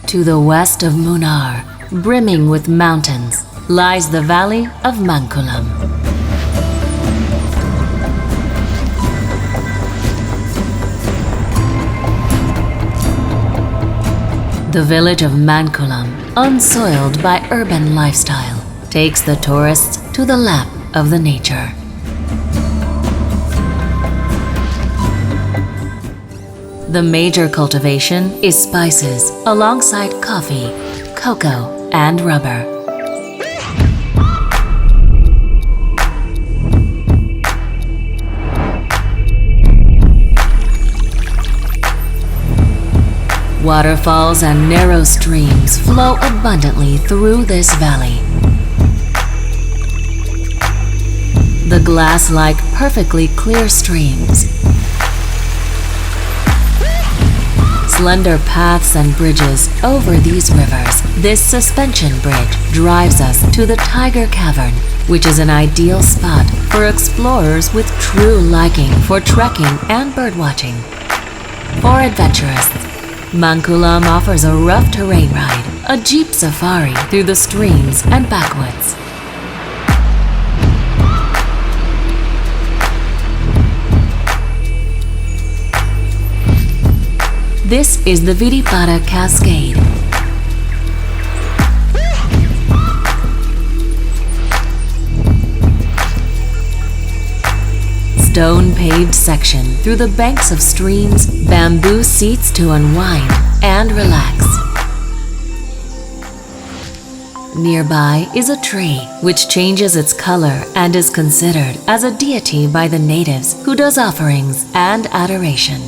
To the west of Munnar, brimming with mountains, lies the valley of Mankulam. The village of Mankulam, unsoiled by urban lifestyle, takes the tourists to the lap of the nature. The major cultivation is spices alongside coffee, cocoa, and rubber. Waterfalls and narrow streams flow abundantly through this valley. The glass-like, perfectly clear streams, slender paths and bridges over these rivers. This suspension bridge drives us to the Tiger Cavern, which is an ideal spot for explorers with true liking for trekking and birdwatching. For adventurers, Mankulam offers a rough terrain ride, a jeep safari through the streams and backwoods. This is the Viripara Cascade. Stone-paved section through the banks of streams, bamboo seats to unwind and relax. Nearby is a tree which changes its color and is considered as a deity by the natives who does offerings and adoration.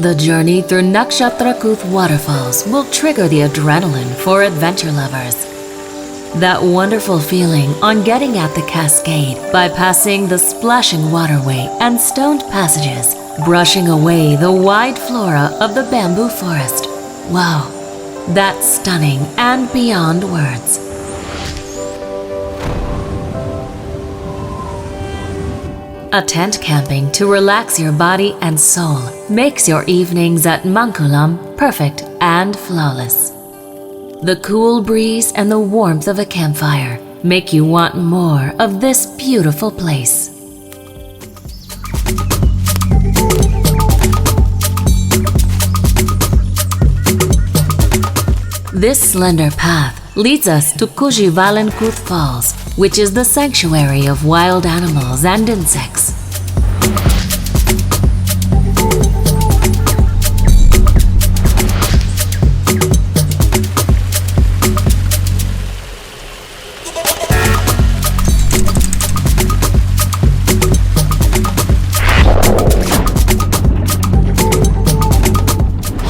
The journey through Nakshatra Couth Waterfalls will trigger the adrenaline for adventure lovers. That wonderful feeling on getting at the cascade by passing the splashing waterway and stoned passages, brushing away the wide flora of the bamboo forest. Wow, that's stunning and beyond words. A tent camping to relax your body and soul makes your evenings at Mankulam perfect and flawless. The cool breeze and the warmth of a campfire make you want more of this beautiful place. This slender path leads us to Anakulam Waterfalls, which is the sanctuary of wild animals and insects.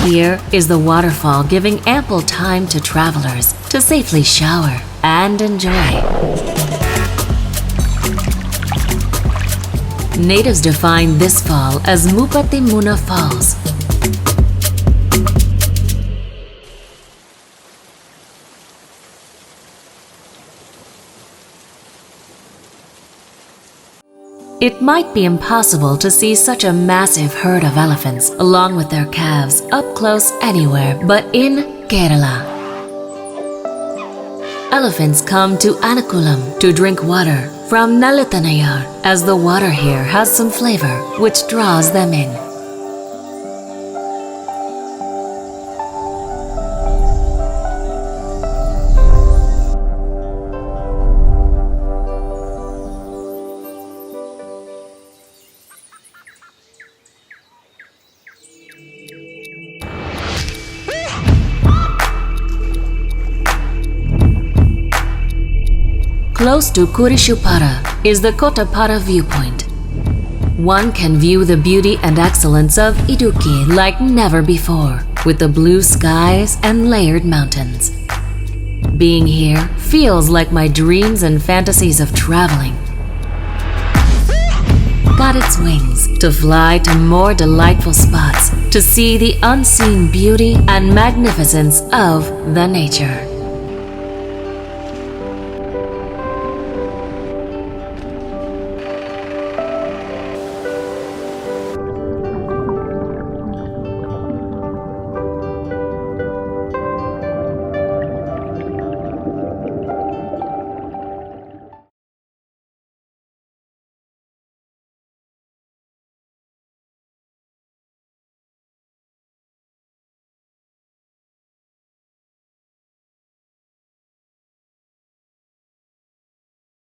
Here is the waterfall, giving ample time to travelers to safely shower and enjoy. Natives define this fall as Mupati Munnar Falls. It might be impossible to see such a massive herd of elephants along with their calves up close anywhere but in Kerala. Elephants come to Anakulam to drink water from Nalithanayar, as the water here has some flavor which draws them in. Close to Kurishupara is the Kotapara viewpoint. One can view the beauty and excellence of Idukki like never before, with the blue skies and layered mountains. Being here feels like my dreams and fantasies of traveling got its wings to fly to more delightful spots to see the unseen beauty and magnificence of the nature.